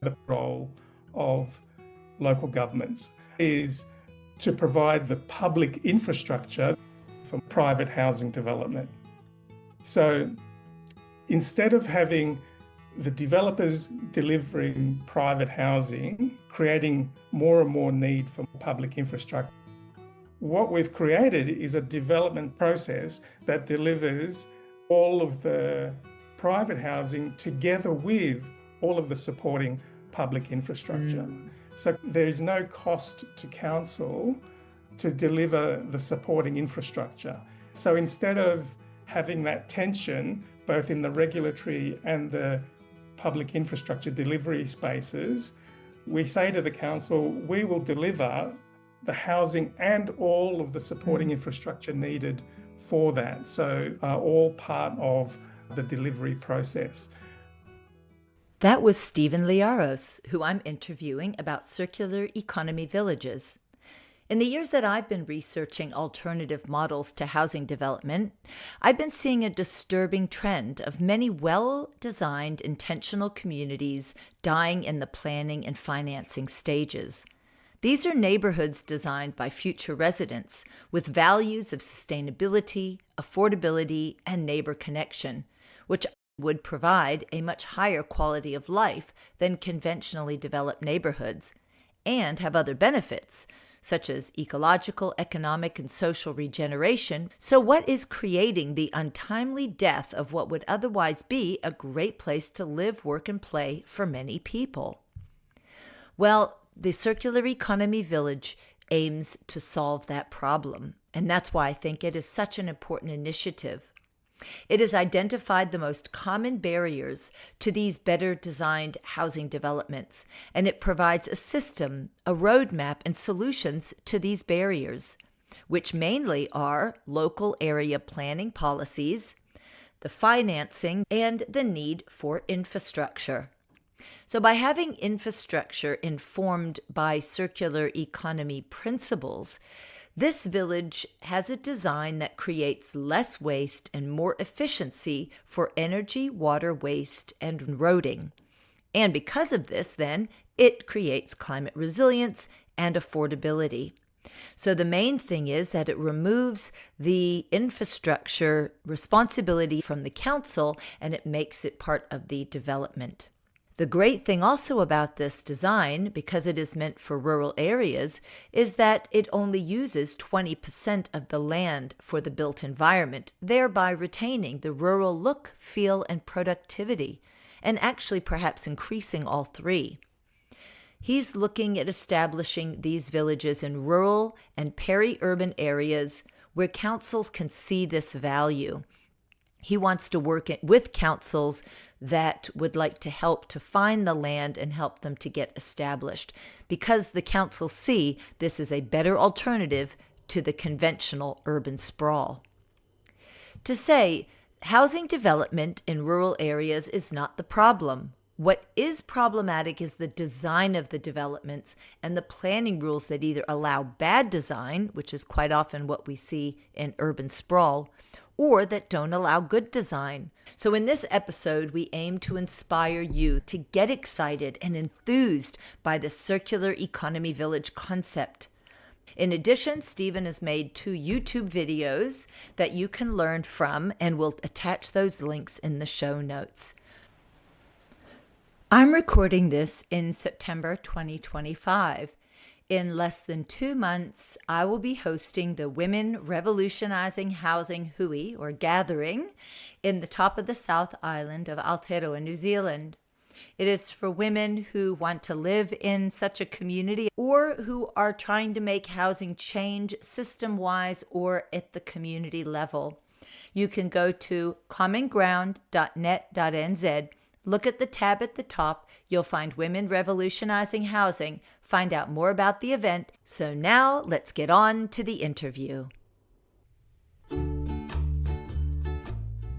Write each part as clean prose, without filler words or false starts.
The role of local governments is to provide the public infrastructure for private housing development. So instead of having the developers delivering private housing, creating more and more need for public infrastructure, what we've created is a development process that delivers all of the private housing together with all of the supporting public infrastructure. So there is no cost to council to deliver the supporting infrastructure. So instead of having that tension both in the regulatory and the public infrastructure delivery spaces, we say to the council, we will deliver the housing and all of the supporting infrastructure needed for that. So all part of the delivery process. That was Steven Liaros, who I'm interviewing about circular economy villages. In the years that I've been researching alternative models to housing development, I've been seeing a disturbing trend of many well-designed intentional communities dying in the planning and financing stages. These are neighborhoods designed by future residents with values of sustainability, affordability, and neighbor connection, which would provide a much higher quality of life than conventionally developed neighborhoods, and have other benefits, such as ecological, economic, and social regeneration. So what is creating the untimely death of what would otherwise be a great place to live, work, and play for many people? Well, the Circular Economy Village aims to solve that problem, and that's why I think it is such an important initiative. It has identified the most common barriers to these better designed housing developments, and it provides a system, a roadmap, and solutions to these barriers, which mainly are local area planning policies, the financing, and the need for infrastructure. So by having infrastructure informed by circular economy principles, this village has a design that creates less waste and more efficiency for energy, water, waste, and roading. And because of this, then, it creates climate resilience and affordability. So the main thing is that it removes the infrastructure responsibility from the council and it makes it part of the development. The great thing also about this design, because it is meant for rural areas, is that it only uses 20% of the land for the built environment, thereby retaining the rural look, feel, and productivity, and actually perhaps increasing all three. He's looking at establishing these villages in rural and peri-urban areas where councils can see this value. He wants to work with councils that would like to help to find the land and help them to get established, because the councils see this is a better alternative to the conventional urban sprawl. To say housing development in rural areas is not the problem. What is problematic is the design of the developments and the planning rules that either allow bad design, which is quite often what we see in urban sprawl, or that don't allow good design. So in this episode, we aim to inspire you to get excited and enthused by the Circular Economy Village concept. In addition, Steven has made 2 YouTube videos that you can learn from, and we'll attach those links in the show notes. I'm recording this in September 2025. In less than 2 months, I will be hosting the Women Revolutionizing Housing Hui, or Gathering, in the top of the South Island of Aotearoa, New Zealand. It is for women who want to live in such a community or who are trying to make housing change system-wise or at the community level. You can go to commonground.net.nz. Look at the tab at the top. You'll find Women Revolutionizing Housing. Find out more about the event. So now let's get on to the interview.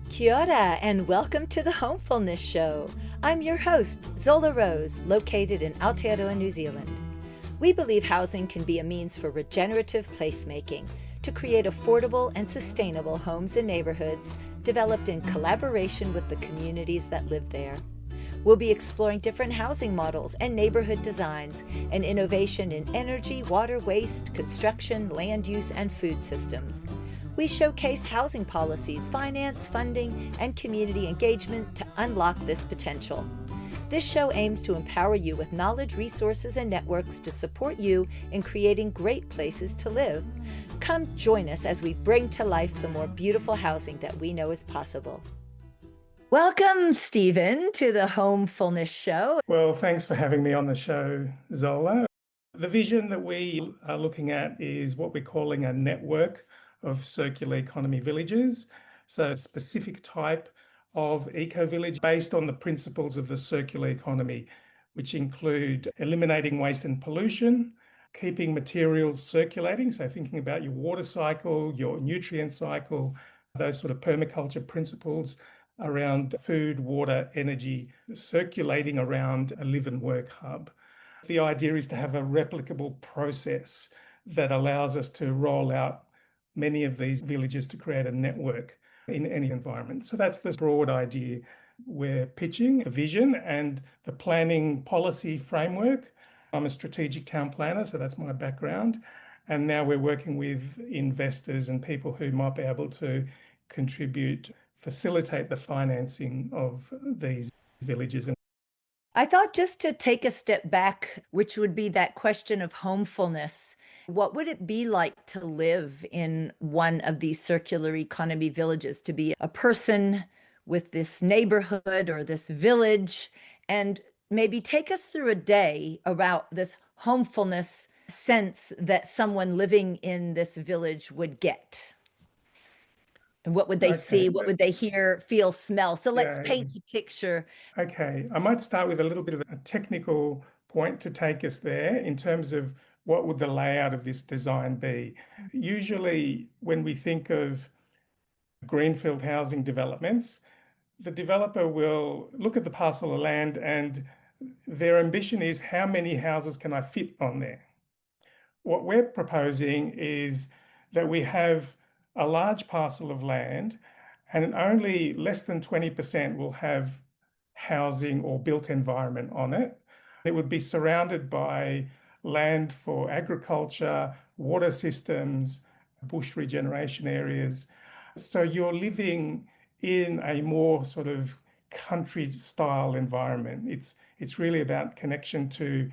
Kia ora and welcome to the Homefulness Show. I'm your host, Zola Rose, located in Aotearoa, New Zealand. We believe housing can be a means for regenerative placemaking to create affordable and sustainable homes and neighborhoods developed in collaboration with the communities that live there. We'll be exploring different housing models and neighborhood designs and innovation in energy, water, waste, construction, land use, and food systems. We showcase housing policies, finance, funding, and community engagement to unlock this potential. This show aims to empower you with knowledge, resources, and networks to support you in creating great places to live. Come join us as we bring to life the more beautiful housing that we know is possible. Welcome, Steven, to the Homefulness Show. Well, thanks for having me on the show, Zola. The vision that we are looking at is what we're calling a network of circular economy villages. So a specific type of eco-village based on the principles of the circular economy, which include eliminating waste and pollution, keeping materials circulating, so thinking about your water cycle, your nutrient cycle, those sort of permaculture principles around food, water, energy, circulating around a live and work hub. The idea is to have a replicable process that allows us to roll out many of these villages to create a network in any environment. So that's the broad idea. We're pitching the vision and the planning policy framework. I'm a strategic town planner, so that's my background. And now we're working with investors and people who might be able to contribute, facilitate the financing of these villages. I thought just to take a step back, which would be that question of homefulness, what would it be like to live in one of these circular economy villages, to be a person with this neighborhood or this village, and maybe take us through a day about this homefulness sense that someone living in this village would get? And what would they see? What would they hear, feel, smell? So let's paint a picture. Okay, I might start with a little bit of a technical point to take us there in terms of what would the layout of this design be. Usually when we think of greenfield housing developments, the developer will look at the parcel of land and their ambition is how many houses can I fit on there? What we're proposing is that we have a large parcel of land and only less than 20% will have housing or built environment on it. It would be surrounded by land for agriculture, water systems, bush regeneration areas. So you're living in a more sort of country style environment. It's really about connection to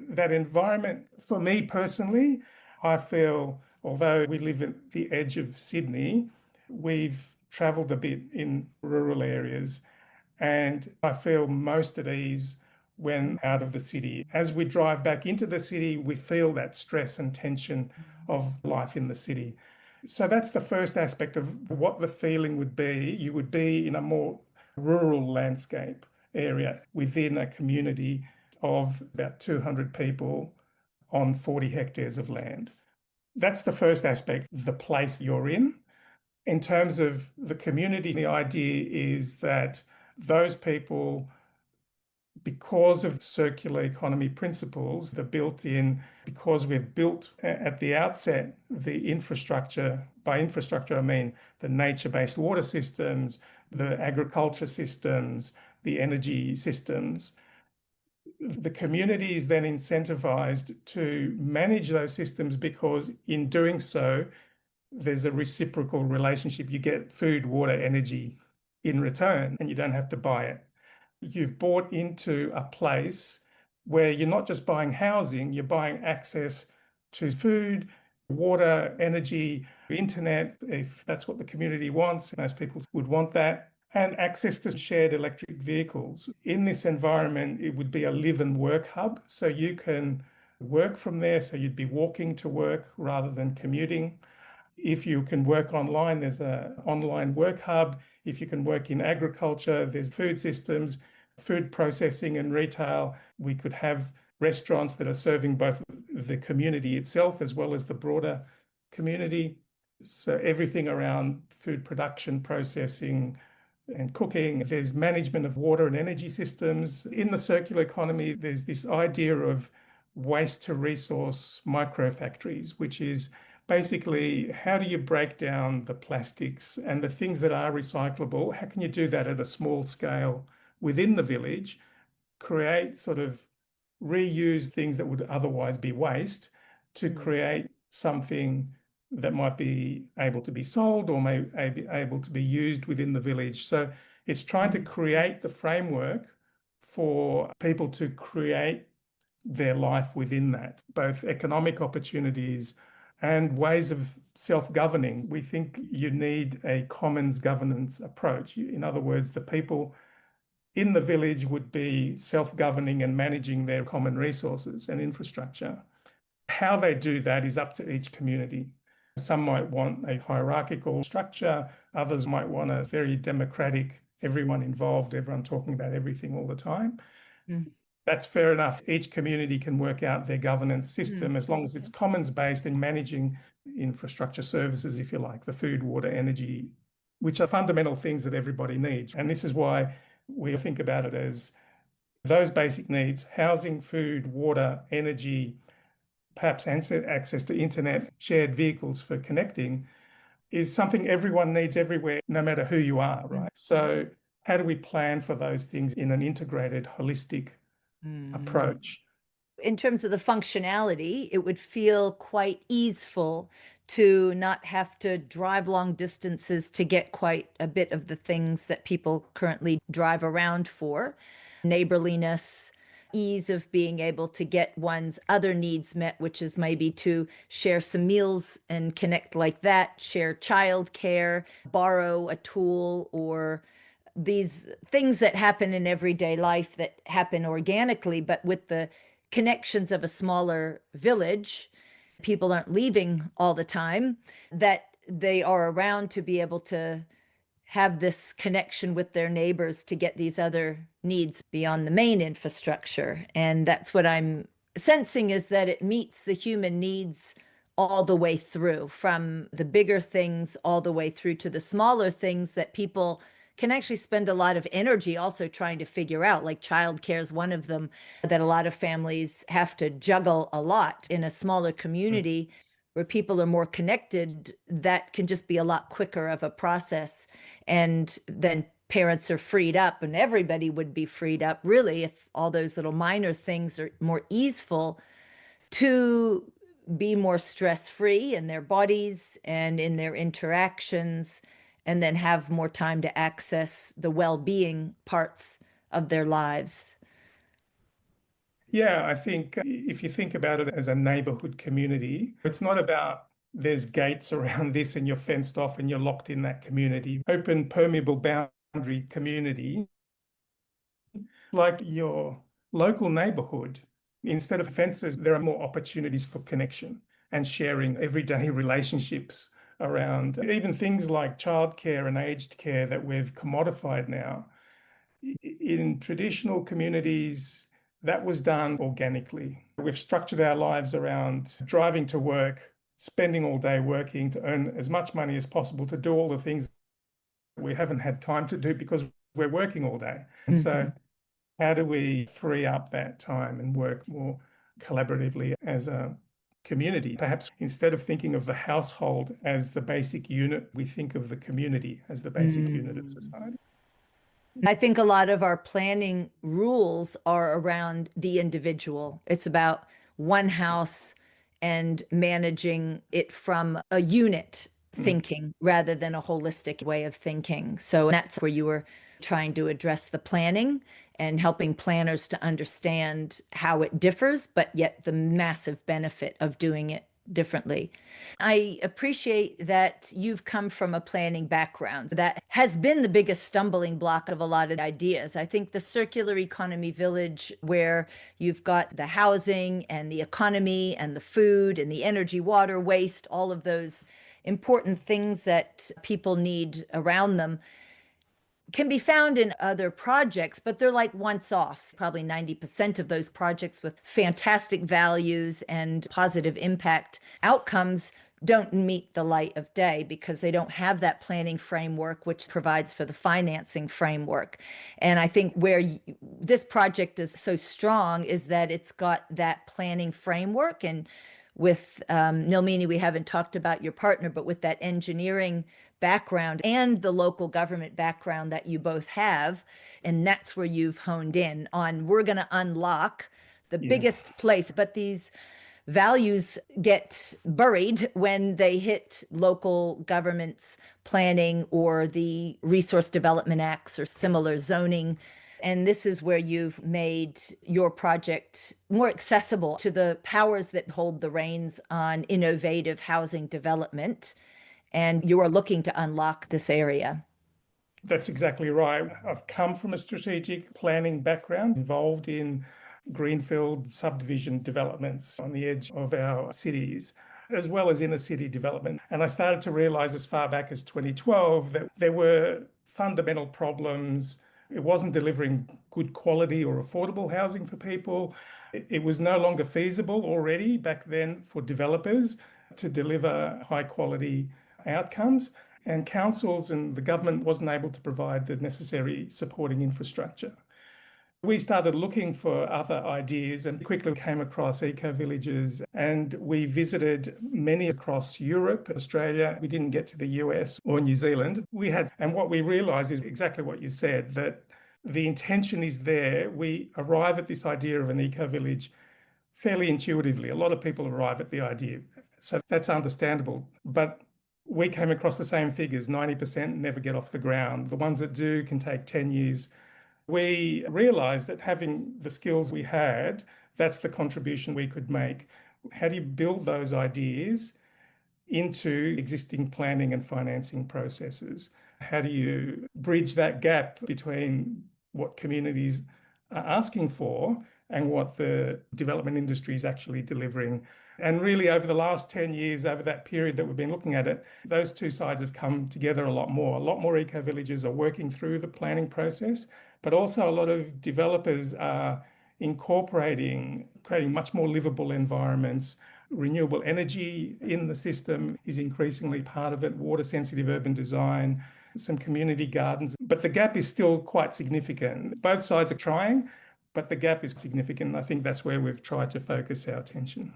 that environment. For me personally, I feel, although we live at the edge of Sydney, we've traveled a bit in rural areas, and I feel most at ease when out of the city. As we drive back into the city, we feel that stress and tension of life in the city. So that's the first aspect of what the feeling would be. You would be in a more rural landscape area within a community of about 200 people on 40 hectares of land. That's the first aspect, the place you're in. In terms of the community, the idea is that those people, because of circular economy principles, they're built in, because we've built at the outset the infrastructure. By infrastructure, I mean the nature-based water systems, the agriculture systems, the energy systems. The community is then incentivized to manage those systems because in doing so, there's a reciprocal relationship. You get food, water, energy in return, and you don't have to buy it. You've bought into a place where you're not just buying housing, you're buying access to food, water, energy, internet, if that's what the community wants. Most people would want that. And access to shared electric vehicles. In this environment, it would be a live and work hub. So you can work from there. So you'd be walking to work rather than commuting. If you can work online, there's an online work hub. If you can work in agriculture, there's food systems, food processing and retail. We could have restaurants that are serving both the community itself as well as the broader community. So everything around food production, processing, and cooking. There's management of water and energy systems. In the circular economy, there's this idea of waste to resource microfactories, which is basically how do you break down the plastics and the things that are recyclable? How can you do that at a small scale within the village create sort of reuse things that would otherwise be waste to create something that might be able to be sold or may be able to be used within the village. So it's trying to create the framework for people to create their life within that, both economic opportunities and ways of self-governing. We think you need a commons governance approach. In other words, the people in the village would be self-governing and managing their common resources and infrastructure. How they do that is up to each community. Some might want a hierarchical structure, others might want a very democratic, everyone involved, everyone talking about everything all the time. That's fair enough. Each community can work out their governance system as long as it's commons-based in managing infrastructure services, if you like, the food, water, energy, which are fundamental things that everybody needs. And this is why we think about it as those basic needs: housing, food, water, energy, perhaps access to internet, shared vehicles for connecting, is something everyone needs everywhere, no matter who you are, right? So how do we plan for those things in an integrated, holistic approach? In terms of the functionality, it would feel quite easeful to not have to drive long distances to get quite a bit of the things that people currently drive around for. Neighborliness, ease of being able to get one's other needs met, which is maybe to share some meals and connect like that, share childcare, borrow a tool, or these things that happen in everyday life that happen organically, but with the connections of a smaller village, people aren't leaving all the time, that they are around to be able to have this connection with their neighbors to get these other needs beyond the main infrastructure. And that's what I'm sensing, is that it meets the human needs all the way through, from the bigger things all the way through to the smaller things that people can actually spend a lot of energy also trying to figure out. Like childcare is one of them that a lot of families have to juggle a lot. In a smaller community where people are more connected, that can just be a lot quicker of a process. And then parents are freed up, and everybody would be freed up, really, if all those little minor things are more easeful, to be more stress-free in their bodies and in their interactions, and then have more time to access the well-being parts of their lives. Yeah, I think if you think about it as a neighborhood community, it's not about there's gates around this and you're fenced off and you're locked in that community. Open, permeable boundary community, like your local neighborhood. Instead of fences, there are more opportunities for connection and sharing everyday relationships around even things like childcare and aged care that we've commodified now. In traditional communities, that was done organically. We've structured our lives around driving to work, spending all day working to earn as much money as possible to do all the things we haven't had time to do because we're working all day. And so how do we free up that time and work more collaboratively as a community? Perhaps instead of thinking of the household as the basic unit, we think of the community as the basic unit of society. I think a lot of our planning rules are around the individual. It's about one house and managing it from a unit thinking rather than a holistic way of thinking. So that's where you were trying to address the planning and helping planners to understand how it differs, but yet the massive benefit of doing it differently. I appreciate that you've come from a planning background. That has been the biggest stumbling block of a lot of ideas. I think the circular economy village, where you've got the housing and the economy and the food and the energy, water, waste, all of those important things that people need around them, can be found in other projects, but they're like once-offs. Probably 90% of those projects with fantastic values and positive impact outcomes don't meet the light of day because they don't have that planning framework, which provides for the financing framework. And I think where this project is so strong is that it's got that planning framework. And with Nilmini, we haven't talked about your partner, but with that engineering background and the local government background that you both have. And that's where you've honed in on we're going to unlock the biggest place. But these values get buried when they hit local governments planning or the resource development acts or similar zoning. And this is where you've made your project more accessible to the powers that hold the reins on innovative housing development. And you are looking to unlock this area. That's exactly right. I've come from a strategic planning background involved in greenfield subdivision developments on the edge of our cities, as well as inner city development. And I started to realize as far back as 2012 that there were fundamental problems. It wasn't delivering good quality or affordable housing for people. It was no longer feasible already back then for developers to deliver high quality outcomes. And councils and the government wasn't able to provide the necessary supporting infrastructure. We started looking for other ideas and quickly came across eco-villages, and we visited many across Europe, Australia. We didn't get to the US or New Zealand. And what we realized is exactly what you said, that the intention is there. We arrive at this idea of an eco-village fairly intuitively. A lot of people arrive at the idea. So that's understandable. But we came across the same figures. 90% never get off the ground. The ones that do can take 10 years. We realized that having the skills we had, that's the contribution we could make. How do you build those ideas into existing planning and financing processes? How do you bridge that gap between what communities are asking for and what the development industry is actually delivering? And really, over the last 10 years, over that period that we've been looking at it, those two sides have come together a lot more. A lot more eco-villages are working through the planning process, but also a lot of developers are creating much more livable environments. Renewable energy in the system is increasingly part of it, water-sensitive urban design, some community gardens. But the gap is still quite significant. Both sides are trying, but the gap is significant. I think that's where we've tried to focus our attention.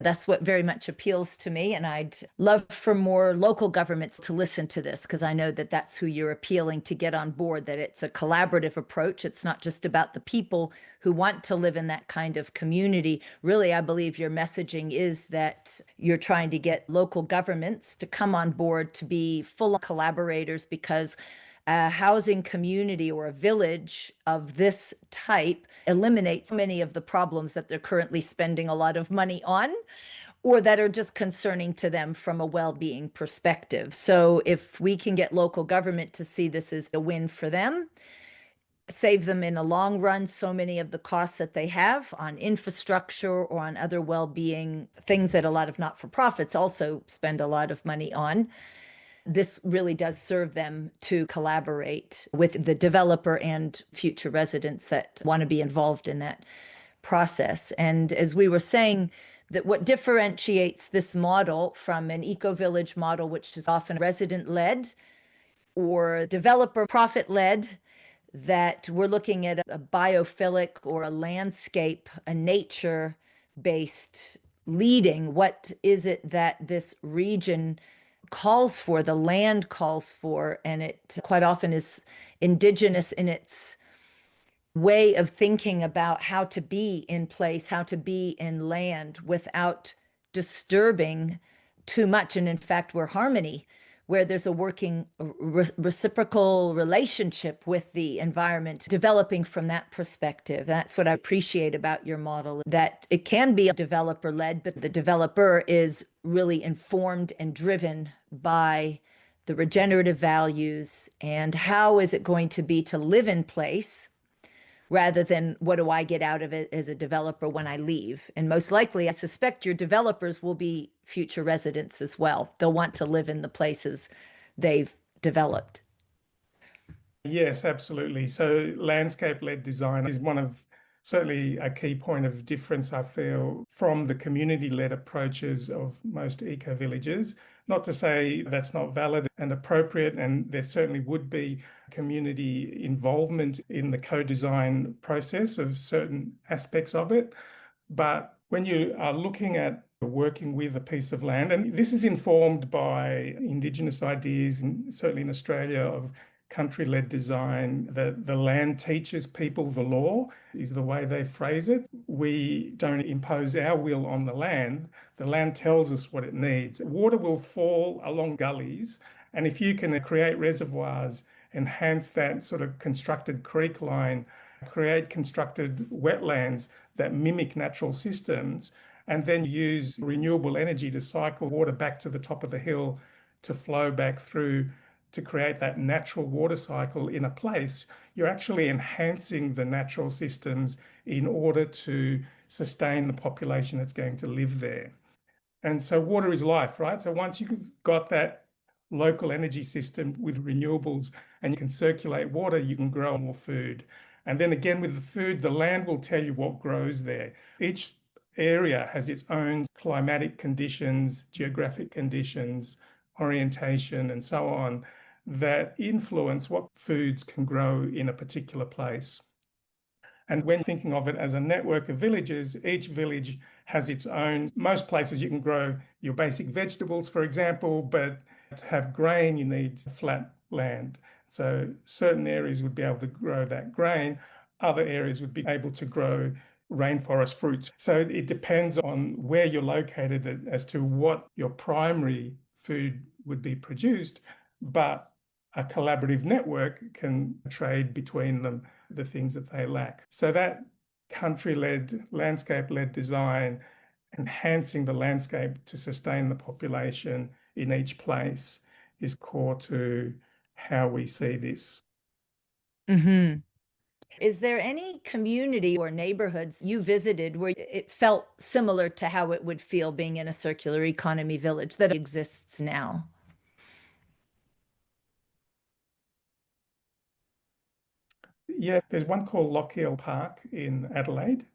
That's what very much appeals to me. And I'd love for more local governments to listen to this, because I know that that's who you're appealing to get on board, that it's a collaborative approach. It's not just about the people who want to live in that kind of community. Really, I believe your messaging is that you're trying to get local governments to come on board to be full collaborators, because a housing community or a village of this type eliminates many of the problems that they're currently spending a lot of money on, or that are just concerning to them from a well-being perspective. So if we can get local government to see this as a win for them, save them in a long run so many of the costs that they have on infrastructure or on other well-being things that a lot of not-for-profits also spend a lot of money on, this really does serve them to collaborate with the developer and future residents that want to be involved in that process. And as we were saying, that what differentiates this model from an eco-village model, which is often resident-led or developer profit-led, that we're looking at a biophilic or a landscape, a nature-based leading. What is it that this region calls for, the land calls for, and it quite often is indigenous in its way of thinking about how to be in place, how to be in land without disturbing too much. And in fact, we're harmony, where there's a working reciprocal relationship with the environment, developing from that perspective. That's what I appreciate about your model, that it can be developer-led, but the developer is really informed and driven by the regenerative values and how is it going to be to live in place, rather than what do I get out of it as a developer when I leave. And most likely, I suspect your developers will be future residents as well. They'll want to live in the places they've developed. Yes, absolutely. So landscape-led design is certainly a key point of difference, I feel, from the community-led approaches of most eco-villages. Not to say that's not valid and appropriate, and there certainly would be community involvement in the co-design process of certain aspects of it. But when you are looking at working with a piece of land. And this is informed by Indigenous ideas, and certainly in Australia, of country-led design. The land teaches people the law, is the way they phrase it. We don't impose our will on the land. The land tells us what it needs. Water will fall along gullies, and if you can create reservoirs, enhance that sort of constructed creek line, create constructed wetlands that mimic natural systems, and then use renewable energy to cycle water back to the top of the hill to flow back through to create that natural water cycle in a place, you're actually enhancing the natural systems in order to sustain the population that's going to live there. And so water is life, right? So once you've got that local energy system with renewables and you can circulate water, you can grow more food. And then again, with the food, the land will tell you what grows there. Each area has its own climatic conditions, geographic conditions, orientation, and so on that influence what foods can grow in a particular place. And when thinking of it as a network of villages, each village has its own. Most places you can grow your basic vegetables, for example, but to have grain, you need flat land. So certain areas would be able to grow that grain. Other areas would be able to grow rainforest fruits. So it depends on where you're located as to what your primary food would be produced. But a collaborative network can trade between them the things that they lack. So that country-led, landscape-led design, enhancing the landscape to sustain the population in each place is core to how we see this. Mm-hmm. Is there any community or neighborhoods you visited where it felt similar to how it would feel being in a circular economy village that exists now? Yeah, there's one called Lochiel Park in Adelaide,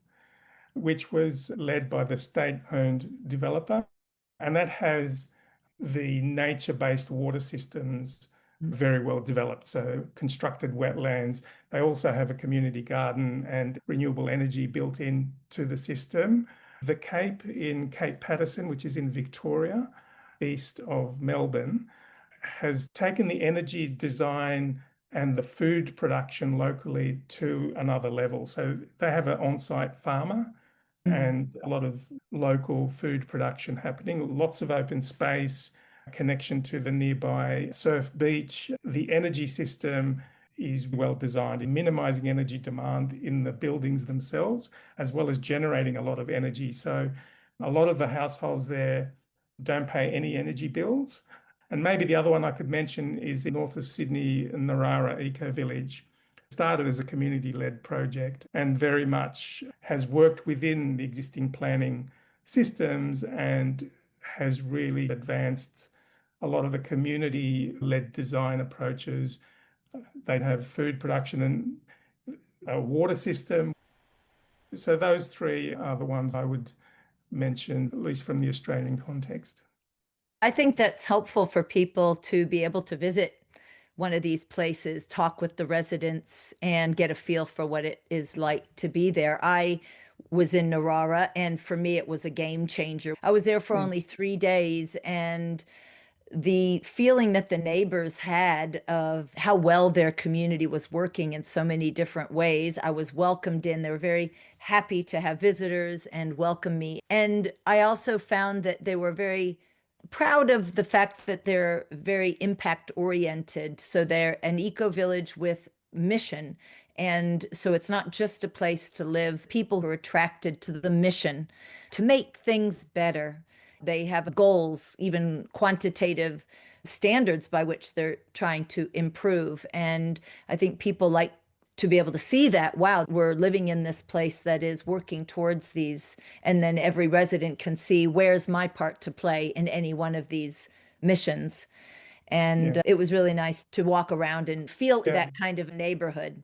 which was led by the state-owned developer. And that has the nature-based water systems very well developed. So constructed wetlands. They also have a community garden and renewable energy built into the system. The Cape in Cape Patterson, which is in Victoria, east of Melbourne, has taken the energy design and the food production locally to another level. So they have an on-site farmer and a lot of local food production happening, lots of open space, connection to the nearby surf beach. The energy system is well designed in minimizing energy demand in the buildings themselves, as well as generating a lot of energy. So a lot of the households there don't pay any energy bills. And maybe the other one I could mention is north of Sydney, Narara Eco Village. Started as a community-led project and very much has worked within the existing planning systems and has really advanced a lot of the community-led design approaches. They have food production and a water system. So those three are the ones I would mention, at least from the Australian context. I think that's helpful for people to be able to visit one of these places, talk with the residents, and get a feel for what it is like to be there. I was in Narara, and for me, it was a game changer. I was there for only 3 days, and the feeling that the neighbors had of how well their community was working in so many different ways. I was welcomed in. They were very happy to have visitors and welcome me. And I also found that they were very proud of the fact that they're very impact oriented. So they're an eco village with mission. And so it's not just a place to live. People who are attracted to the mission to make things better. They have goals, even quantitative standards by which they're trying to improve. And I think people like to be able to see that, wow, we're living in this place that is working towards these. And then every resident can see, where's my part to play in any one of these missions. And it was really nice to walk around and feel that kind of neighborhood.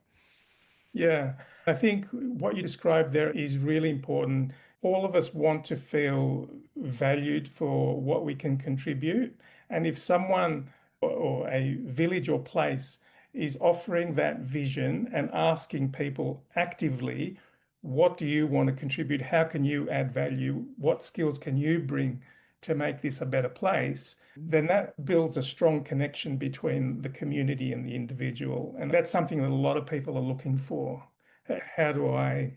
Yeah, I think what you described there is really important. All of us want to feel valued for what we can contribute. And if someone or a village or place is offering that vision and asking people actively, what do you want to contribute? How can you add value? What skills can you bring to make this a better place? Then that builds a strong connection between the community and the individual. And that's something that a lot of people are looking for. How do I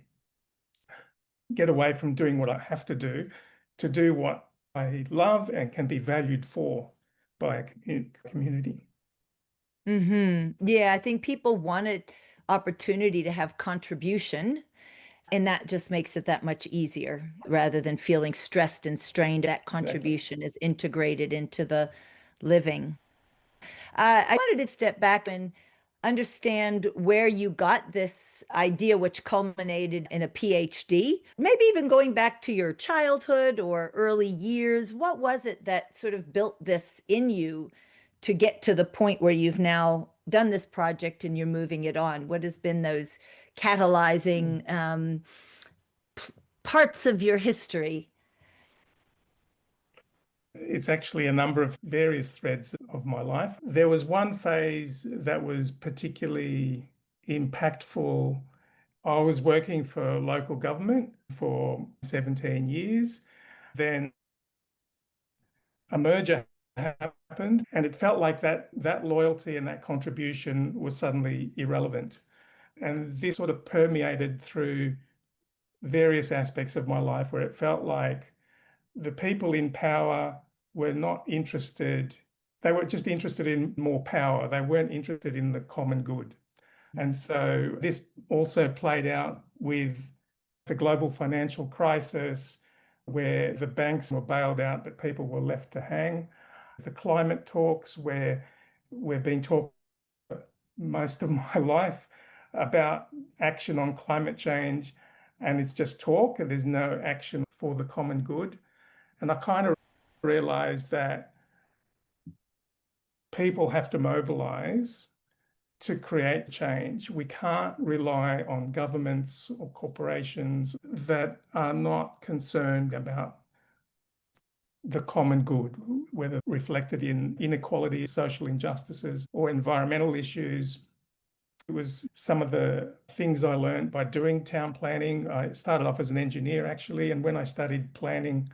get away from doing what I have to do what I love and can be valued for by a community? Yeah, I think people wanted opportunity to have contribution, and that just makes it that much easier rather than feeling stressed and strained. That Exactly. contribution is integrated into the living. I wanted to step back and understand where you got this idea, which culminated in a PhD, maybe even going back to your childhood or early years. What was it that sort of built this in you to get to the point where you've now done this project and you're moving it on? What has been those catalyzing parts of your history? It's actually a number of various threads of my life. There was one phase that was particularly impactful. I was working for local government for 17 years. Then a merger happened, and it felt like that loyalty and that contribution was suddenly irrelevant. And this sort of permeated through various aspects of my life where it felt like the people in power were not interested. They were just interested in more power. They weren't interested in the common good. And so this also played out with the global financial crisis, where the banks were bailed out, but people were left to hang. The climate talks, where we've been talking most of my life about action on climate change, and it's just talk, and there's no action for the common good. And I kind of realized that people have to mobilize to create change. We can't rely on governments or corporations that are not concerned about the common good, whether reflected in inequality, social injustices, or environmental issues. It was some of the things I learned by doing town planning. I started off as an engineer, actually, and when I studied planning,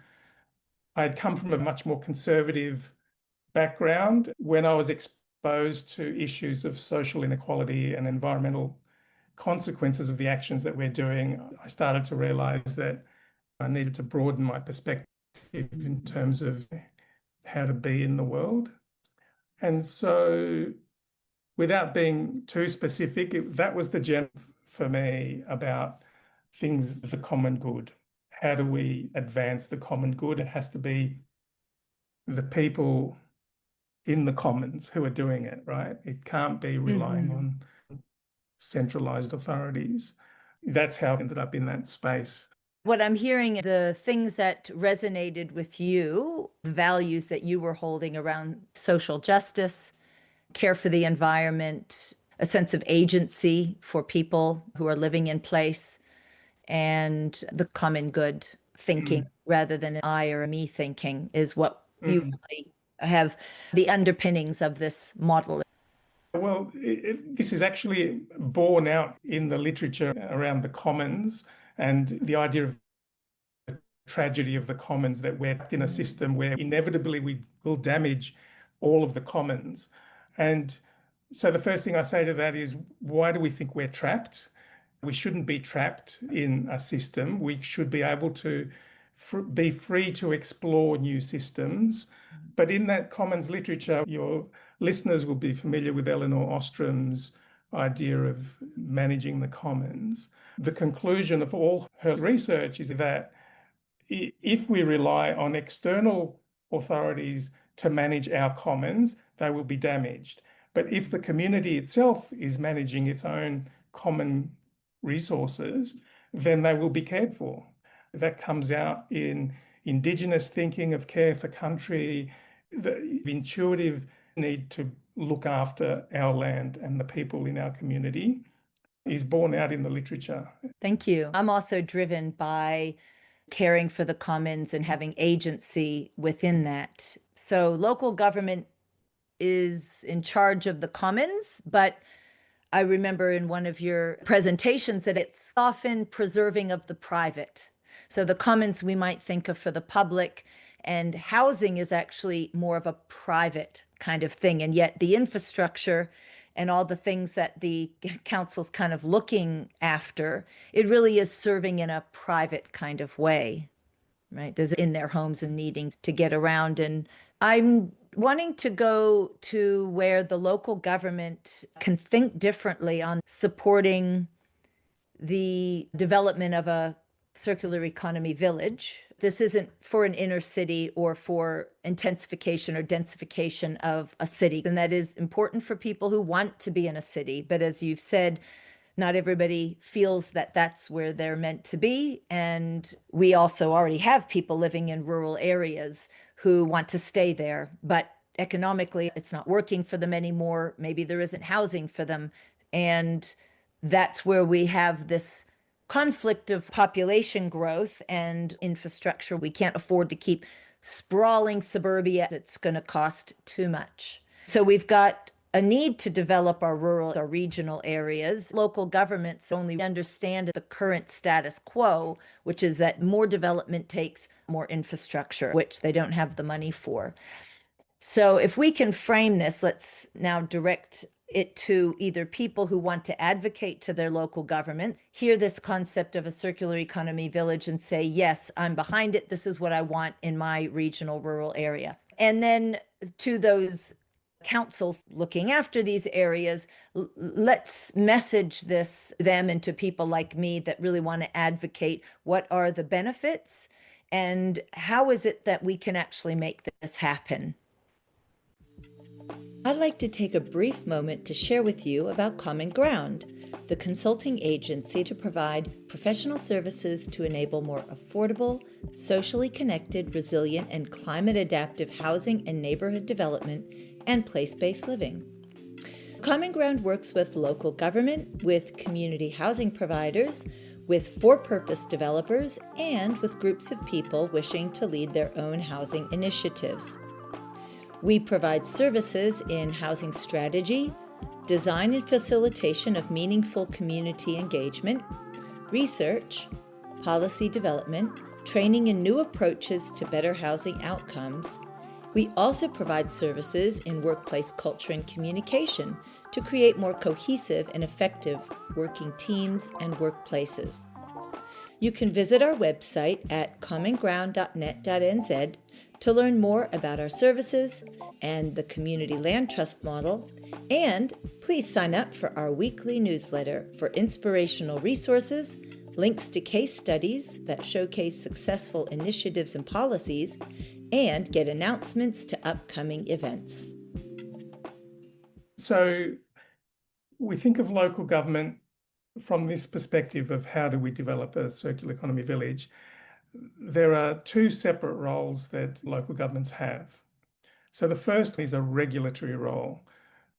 I had come from a much more conservative background. When I was exposed to issues of social inequality and environmental consequences of the actions that we're doing, I started to realize that I needed to broaden my perspective in terms of how to be in the world. And so, without being too specific, that was the gem for me about things, the common good. How do we advance the common good? It has to be the people in the commons who are doing it, right? It can't be relying Mhm. on centralized authorities. That's how I ended up in that space. What I'm hearing, the things that resonated with you, the values that you were holding around social justice, care for the environment, a sense of agency for people who are living in place, and the common good thinking Mm, rather than an I or a me thinking is what you mm. really have the underpinnings of this model. Well, this is actually borne out in the literature around the commons and the idea of tragedy of the commons, that we're in a system where inevitably we will damage all of the commons. And so the first thing I say to that is, why do we think we're trapped? We shouldn't be trapped in a system. We should be able to be free to explore new systems. But in that commons literature, your listeners will be familiar with Elinor Ostrom's idea of managing the commons. The conclusion of all her research is that if we rely on external authorities to manage our commons, they will be damaged. But if the community itself is managing its own common resources, then they will be cared for. That comes out in Indigenous thinking of care for country, the intuitive need to look after our land and the people in our community is borne out in the literature. Thank you. I'm also driven by caring for the commons and having agency within that. So local government is in charge of the commons, but I remember in one of your presentations that it's often preserving of the private. So the commons we might think of for the public, and housing is actually more of a private kind of thing. And yet the infrastructure and all the things that the council's kind of looking after, it really is serving in a private kind of way, right? Those in their homes and needing to get around. And I'm wanting to go to where the local government can think differently on supporting the development of a circular economy village. This isn't for an inner city or for intensification or densification of a city. And that is important for people who want to be in a city. But as you've said, not everybody feels that that's where they're meant to be. And we also already have people living in rural areas who want to stay there, but economically it's not working for them anymore. Maybe there isn't housing for them. And that's where we have this conflict of population growth and infrastructure. We can't afford to keep sprawling suburbia. It's going to cost too much. So we've got a need to develop our rural or regional areas. Local governments only understand the current status quo, which is that more development takes more infrastructure, which they don't have the money for. So if we can frame this, let's now direct it to either people who want to advocate to their local government, hear this concept of a circular economy village and say, yes, I'm behind it. This is what I want in my regional rural area. And then to those councils looking after these areas, let's message this them and to people like me that really want to advocate what are the benefits and how is it that we can actually make this happen. I'd like to take a brief moment to share with you about Common Ground, the consulting agency to provide professional services to enable more affordable, socially connected, resilient, and climate-adaptive housing and neighborhood development and place-based living. Common Ground works with local government, with community housing providers, with for-purpose developers, and with groups of people wishing to lead their own housing initiatives. We provide services in housing strategy, design and facilitation of meaningful community engagement, research, policy development, training in new approaches to better housing outcomes. We also provide services in workplace culture and communication to create more cohesive and effective working teams and workplaces. You can visit our website at commonground.net.nz to learn more about our services and the Community Land Trust model, and please sign up for our weekly newsletter for inspirational resources, links to case studies that showcase successful initiatives and policies, and get announcements to upcoming events. So we think of local government from this perspective of how do we develop a circular economy village. There are two separate roles that local governments have. So the first is a regulatory role.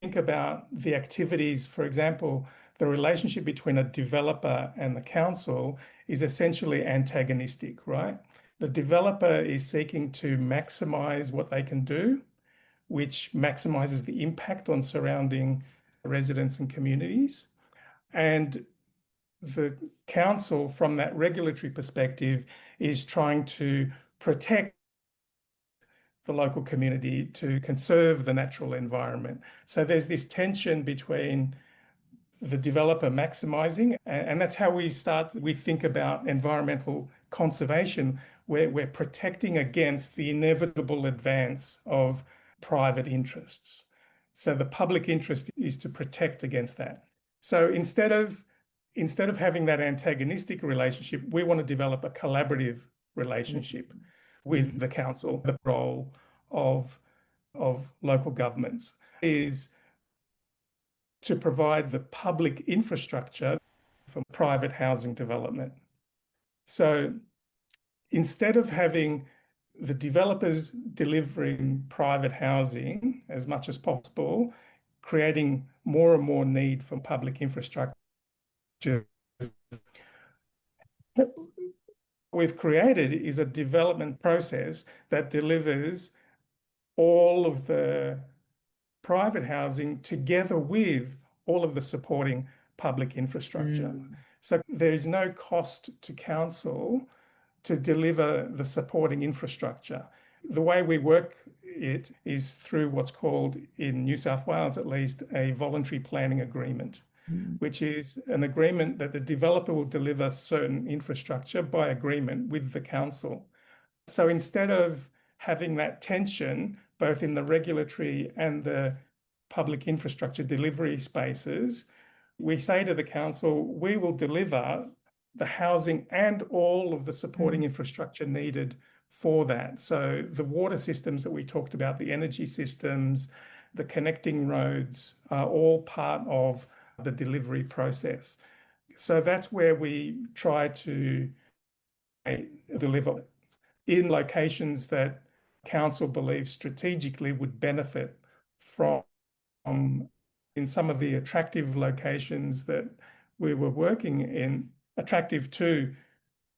Think about the activities, for example, the relationship between a developer and the council is essentially antagonistic, right? The developer is seeking to maximize what they can do, which maximizes the impact on surrounding residents and communities. And the council, from that regulatory perspective, is trying to protect the local community, to conserve the natural environment. So there's this tension between the developer maximizing, and that's how we think about environmental conservation, where we're protecting against the inevitable advance of private interests. So the public interest is to protect against that. So instead of having that antagonistic relationship, we want to develop a collaborative relationship with the council. The role of local governments is to provide the public infrastructure for private housing development. So instead of having the developers delivering private housing as much as possible, creating more and more need for public infrastructure, what we've created is a development process that delivers all of the private housing together with all of the supporting public infrastructure. So there is no cost to council to deliver the supporting infrastructure. The way we work it is through what's called, in New South Wales at least, a voluntary planning agreement, which is an agreement that the developer will deliver certain infrastructure by agreement with the council. So instead of having that tension both in the regulatory and the public infrastructure delivery spaces, we say to the council, we will deliver the housing and all of the supporting infrastructure needed for that. So the water systems that we talked about, the energy systems, the connecting roads are all part of the delivery process. So that's where we try to deliver in locations that council believes strategically would benefit from. In some of the attractive locations that we were working in, attractive to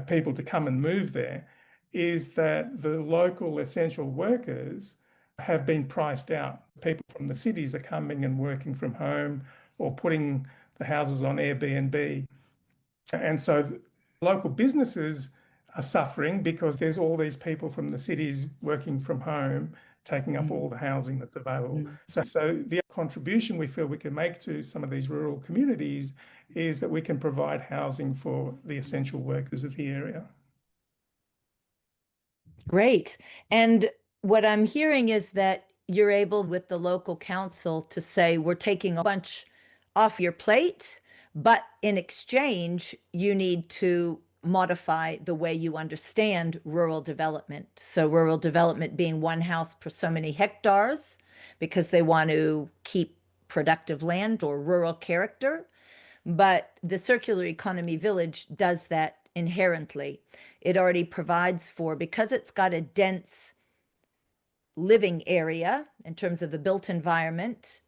people to come and move there, is that the local essential workers have been priced out. People from the cities are coming and working from home or putting the houses on Airbnb. And so local businesses are suffering because there's all these people from the cities working from home, taking up all the housing that's available. So the contribution we feel we can make to some of these rural communities is that we can provide housing for the essential workers of the area. Great. And what I'm hearing is that you're able with the local council to say, we're taking a bunch off your plate, but in exchange, you need to modify the way you understand rural development. So rural development being one house per so many hectares, because they want to keep productive land or rural character. But the circular economy village does that inherently. It already provides for, because it's got a dense living area in terms of the built environment,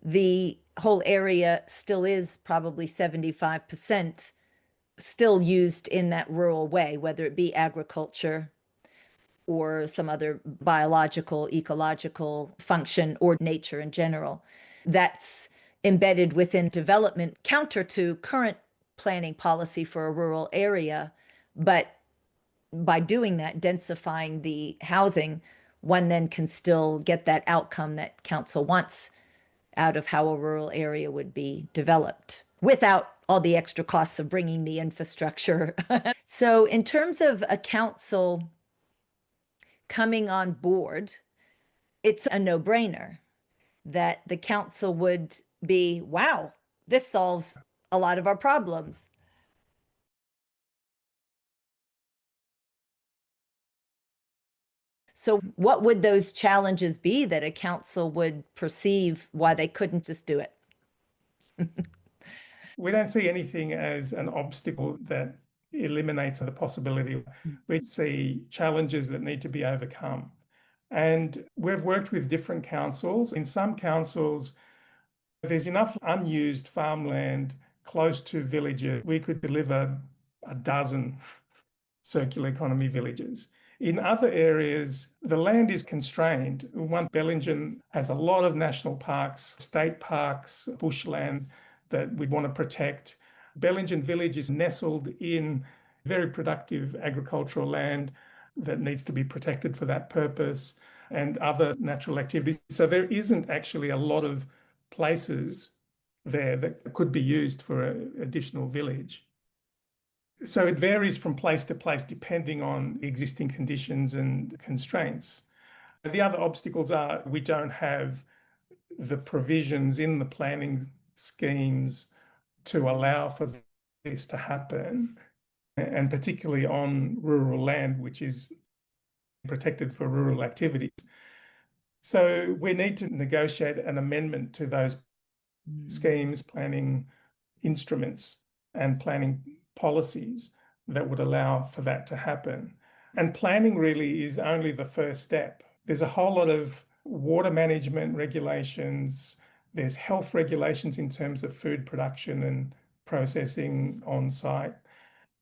the whole area still is probably 75% still used in that rural way, whether it be agriculture or some other biological, ecological function or nature in general. That's embedded within development, counter to current planning policy for a rural area. But by doing that, densifying the housing, one then can still get that outcome that council wants out of how a rural area would be developed without all the extra costs of bringing the infrastructure. So in terms of a council coming on board, it's a no-brainer that the council would be, wow, this solves a lot of our problems. So what would those challenges be that a council would perceive why they couldn't just do it? We don't see anything as an obstacle that eliminates the possibility. We see challenges that need to be overcome. And we've worked with different councils. In some councils, there's enough unused farmland close to villages. We could deliver a dozen circular economy villages. In other areas, the land is constrained. One, Bellingen has a lot of national parks, state parks, bushland that we want to protect. Bellingen Village is nestled in very productive agricultural land that needs to be protected for that purpose, and other natural activities. So there isn't actually a lot of places there that could be used for an additional village. So it varies from place to place depending on existing conditions and constraints. The other obstacles are we don't have the provisions in the planning schemes to allow for this to happen, and particularly on rural land, which is protected for rural activities. So we need to negotiate an amendment to those schemes, planning instruments, and planning policies that would allow for that to happen. And planning really is only the first step. There's a whole lot of water management regulations. There's health regulations in terms of food production and processing on site.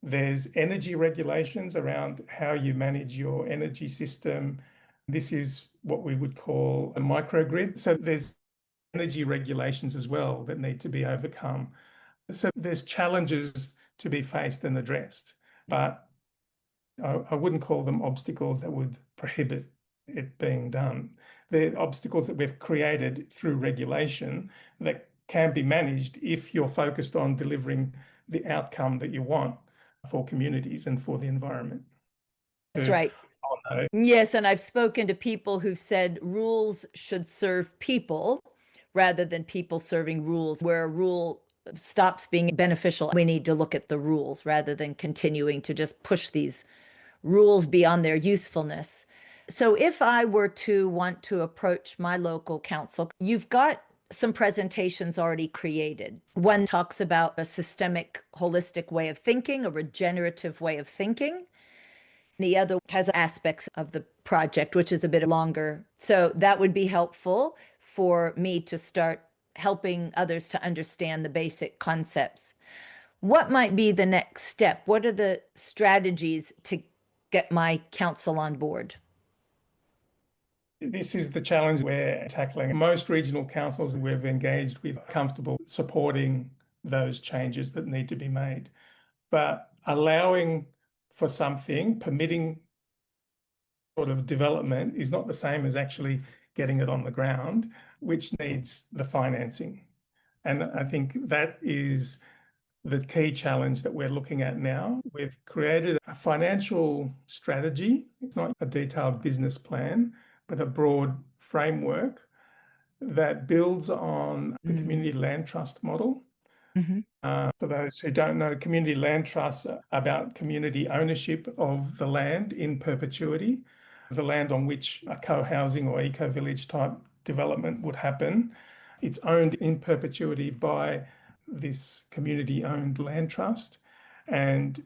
There's energy regulations around how you manage your energy system. This is what we would call a microgrid. So there's energy regulations as well that need to be overcome. So there's challenges to be faced and addressed, but I wouldn't call them obstacles that would prohibit it being done. They're obstacles that we've created through regulation that can be managed if you're focused on delivering the outcome that you want for communities and for the environment. That's right. Yes, and I've spoken to people who've said rules should serve people rather than people serving rules. Where a rule stops being beneficial, we need to look at the rules rather than continuing to just push these rules beyond their usefulness. So if I were to want to approach my local council, you've got some presentations already created. One talks about a systemic, holistic way of thinking, a regenerative way of thinking. The other has aspects of the project, which is a bit longer. So that would be helpful for me to start helping others to understand the basic concepts. What might be the next step? What are the strategies to get my council on board? This is the challenge we're tackling. Most regional councils that we've engaged with are comfortable supporting those changes that need to be made. But allowing for something, permitting sort of development is not the same as actually getting it on the ground, which needs the financing. And I think that is the key challenge that we're looking at now. We've created a financial strategy. It's not a detailed business plan, but a broad framework that builds on the community land trust model. For those who don't know, community land trusts are about community ownership of the land in perpetuity, the land on which a co-housing or eco-village type development would happen. It's owned in perpetuity by this community-owned land trust. And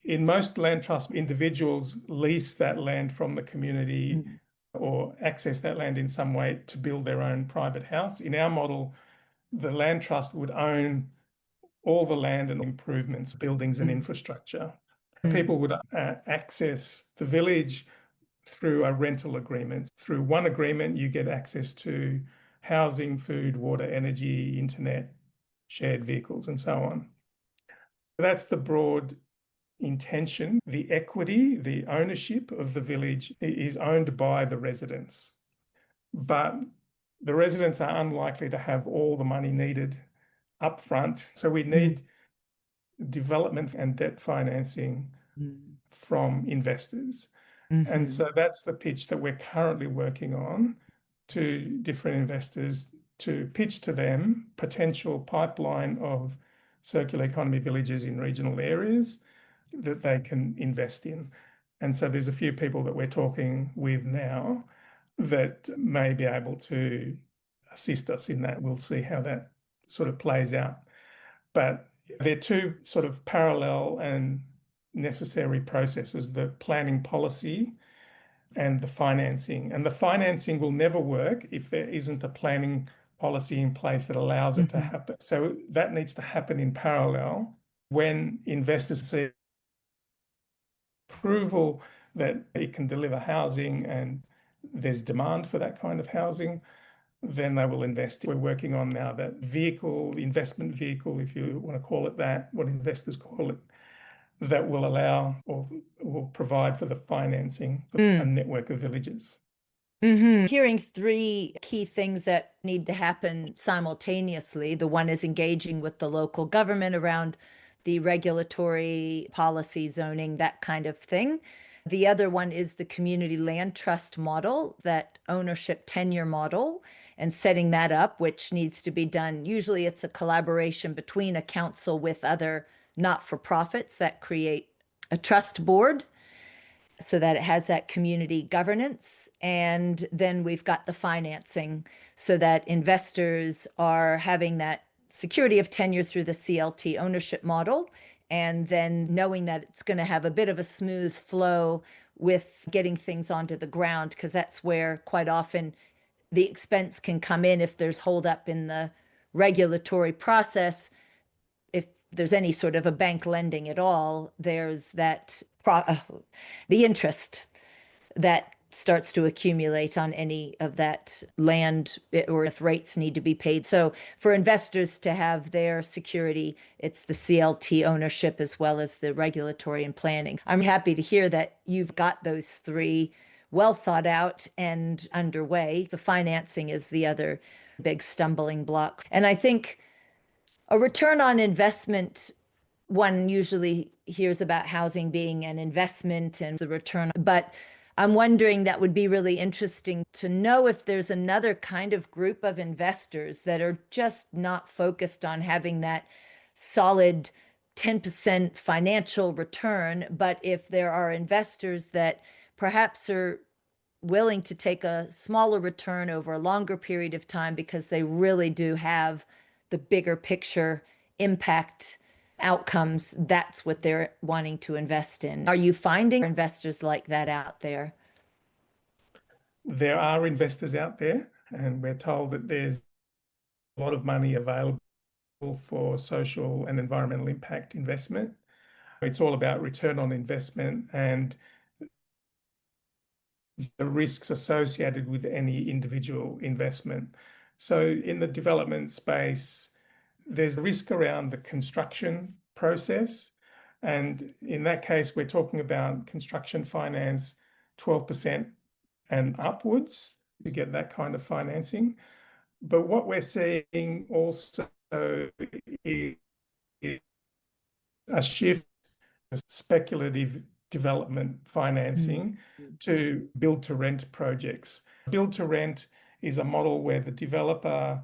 in most land trusts, individuals lease that land from the community or access that land in some way to build their own private house. In our model, the land trust would own all the land and improvements, buildings and infrastructure. People would access the village through a rental agreement. Through one agreement, you get access to housing, food, water, energy, internet, shared vehicles, and so on. That's the broad intention. The equity, the ownership of the village is owned by the residents. But the residents are unlikely to have all the money needed upfront. So we need development and debt financing from investors. And so that's the pitch that we're currently working on to different investors to pitch to them potential pipeline of circular economy villages in regional areas that they can invest in. And so there's a few people that we're talking with now that may be able to assist us in that. We'll see how that sort of plays out. But they're two sort of parallel and necessary processes, the planning policy and the financing. And the financing will never work if there isn't a planning policy in place that allows it to happen. So that needs to happen in parallel. When investors see approval that it can deliver housing and there's demand for that kind of housing, then they will invest. We're working on now that investment vehicle, if you want to call it that, what investors call it, that will allow or will provide for the financing for a network of villages. Hearing three key things that need to happen simultaneously. The one is engaging with the local government around the regulatory policy, zoning, that kind of thing. The other one is the community land trust model, that ownership tenure model, and setting that up, which needs to be done. Usually it's a collaboration between a council with other not-for-profits that create a trust board so that it has that community governance. And then we've got the financing so that investors are having that security of tenure through the CLT ownership model, and then knowing that it's going to have a bit of a smooth flow with getting things onto the ground, because that's where quite often the expense can come in if there's holdup in the regulatory process. If there's any sort of a bank lending at all, there's that the interest that starts to accumulate on any of that land or if rates need to be paid. So for investors to have their security, it's the CLT ownership as well as the regulatory and planning. I'm happy to hear that you've got those three well thought out and underway. The financing is the other big stumbling block. And I think a return on investment, one usually hears about housing being an investment and the return, but I'm wondering, that would be really interesting to know if there's another kind of group of investors that are just not focused on having that solid 10% financial return, but if there are investors that perhaps are willing to take a smaller return over a longer period of time because they really do have the bigger picture impact outcomes, that's what they're wanting to invest in. Are you finding investors like that out there? There are investors out there, and we're told that there's a lot of money available for social and environmental impact investment. It's all about return on investment and the risks associated with any individual investment. So in the development space, there's risk around the construction process. And in that case, we're talking about construction finance 12% and upwards to get that kind of financing. But what we're seeing also is a shift to speculative development financing to build to rent projects. Build to rent is a model where the developer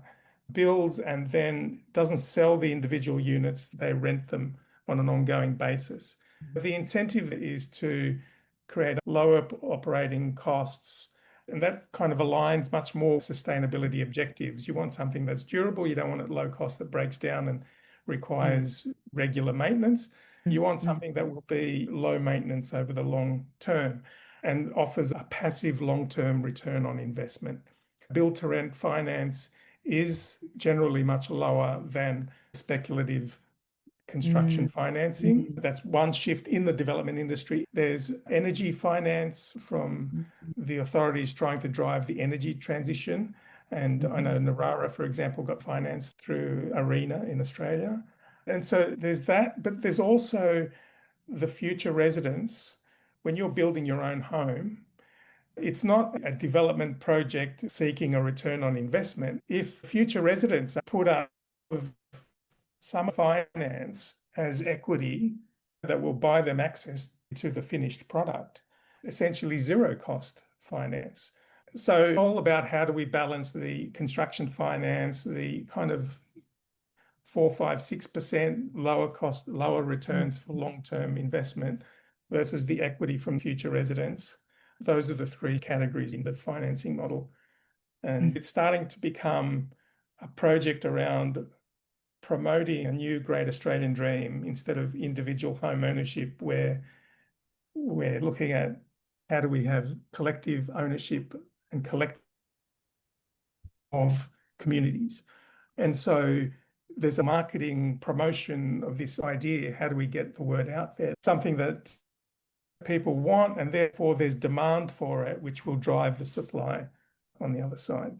builds and then doesn't sell the individual units, they rent them on an ongoing basis. The incentive is to create lower operating costs, and that kind of aligns much more sustainability objectives. You want something that's durable, you don't want it low cost that breaks down and requires regular maintenance. You want something that will be low maintenance over the long term and offers a passive long-term return on investment. Build to rent finance is generally much lower than speculative construction financing. That's one shift in the development industry. There's energy finance from the authorities trying to drive the energy transition. And I know Narara, for example, got financed through ARENA in Australia. And so there's that, but there's also the future residents. When you're building your own home, it's not a development project seeking a return on investment. If future residents put up some finance as equity that will buy them access to the finished product, essentially zero cost finance. So all about how do we balance the construction finance, the kind of 4, 5, 6% lower cost, lower returns for long-term investment versus the equity from future residents. Those are the three categories in the financing model. And it's starting to become a project around promoting a new great Australian dream instead of individual home ownership, where we're looking at how do we have collective ownership and collective of communities. And so there's a marketing promotion of this idea. How do we get the word out there? Something that people want, and therefore there's demand for it, which will drive the supply on the other side.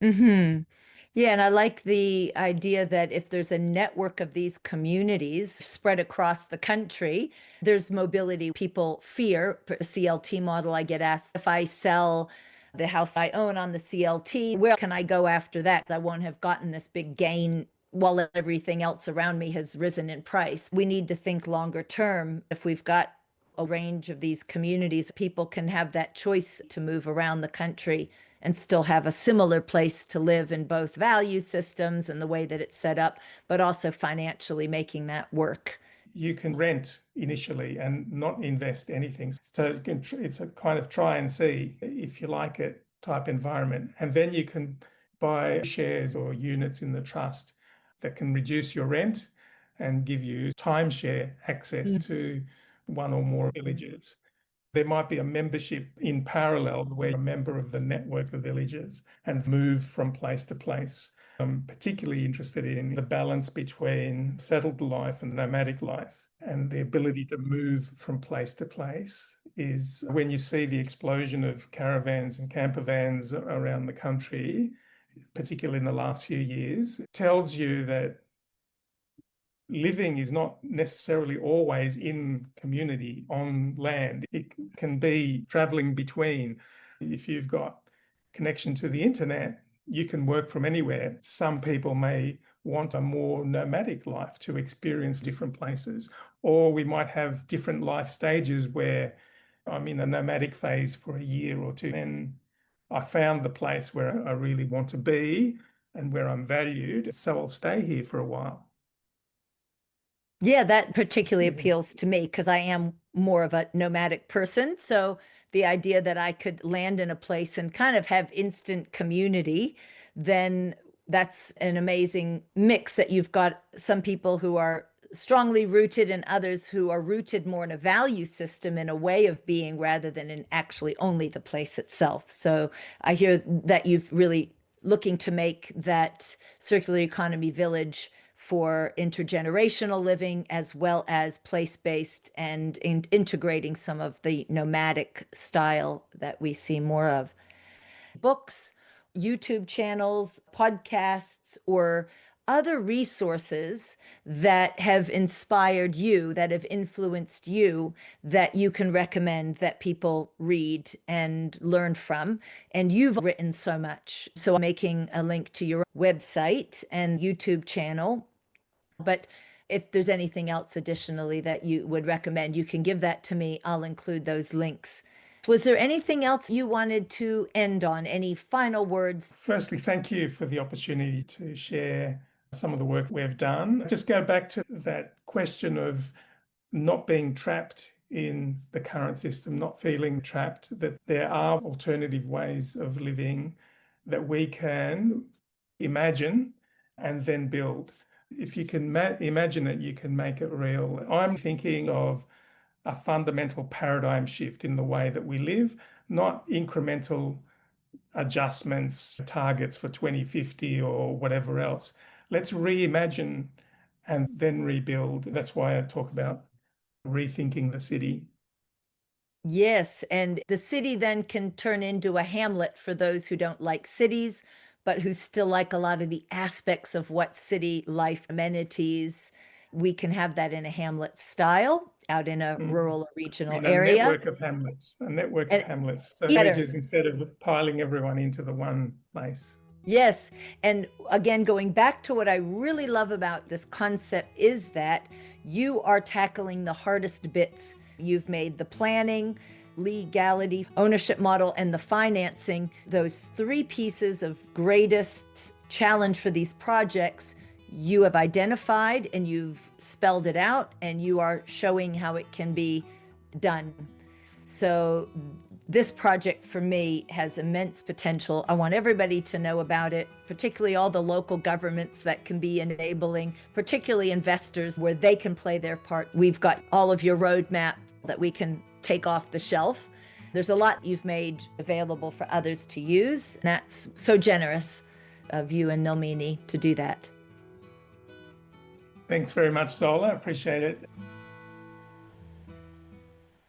Yeah, and I like the idea that if there's a network of these communities spread across the country, there's mobility. People fear the CLT model. I get asked, if I sell the house I own on the CLT, where can I go after that? I won't have gotten this big gain while everything else around me has risen in price. We need to think longer term. If we've got a range of these communities, people can have that choice to move around the country and still have a similar place to live in both value systems and the way that it's set up, but also financially making that work. You can rent initially and not invest anything. So it's a kind of try and see if you like it type environment. And then you can buy shares or units in the trust that can reduce your rent and give you timeshare access to one or more villages. There might be a membership in parallel where you're a member of the network of villages and move from place to place. I'm particularly interested in the balance between settled life and nomadic life and the ability to move from place to place is when you see the explosion of caravans and camper vans around the country, particularly in the last few years, it tells you that living is not necessarily always in community on land. It can be traveling between. If you've got connection to the internet, you can work from anywhere. Some people may want a more nomadic life to experience different places, or we might have different life stages where I'm in a nomadic phase for a year or two, and I found the place where I really want to be and where I'm valued, so I'll stay here for a while. Yeah, that particularly Yeah. appeals to me because I am more of a nomadic person. So the idea that I could land in a place and kind of have instant community, then that's an amazing mix that you've got some people who are strongly rooted and others who are rooted more in a value system and a way of being rather than in actually only the place itself. So I hear that you've really looking to make that circular economy village for intergenerational living as well as place-based and integrating some of the nomadic style that we see more of. Books, YouTube channels, podcasts, or other resources that have inspired you, that have influenced you, that you can recommend that people read and learn from. And you've written so much. So I'm making a link to your website and YouTube channel. But if there's anything else additionally that you would recommend, you can give that to me. I'll include those links. Was there anything else you wanted to end on? Any final words? Firstly, thank you for the opportunity to share some of the work we've done. Just go back to that question of not being trapped in the current system, not feeling trapped, that there are alternative ways of living that we can imagine and then build. If you can imagine it, you can make it real. I'm thinking of a fundamental paradigm shift in the way that we live, not incremental adjustments, targets for 2050 or whatever else. Let's reimagine and then rebuild. That's why I talk about rethinking the city. Yes, and the city then can turn into a hamlet for those who don't like cities, but who still like a lot of the aspects of what city life amenities. We can have that in a hamlet style out in a rural or I regional mean, area. a network of And hamlets. So better. villages instead of piling everyone into the one place. Yes. And again, going back to what I really love about this concept is that you are tackling the hardest bits. You've made the planning, legality, ownership model, and the financing, those three pieces of greatest challenge for these projects. You have identified and you've spelled it out, and you are showing how it can be done. So this project for me has immense potential. I want everybody to know about it, particularly all the local governments that can be enabling, particularly investors where they can play their part. We've got all of your roadmap that we can take off the shelf. There's a lot you've made available for others to use. And that's so generous of you and Nilmini to do that. Thanks very much, Zola. I appreciate it.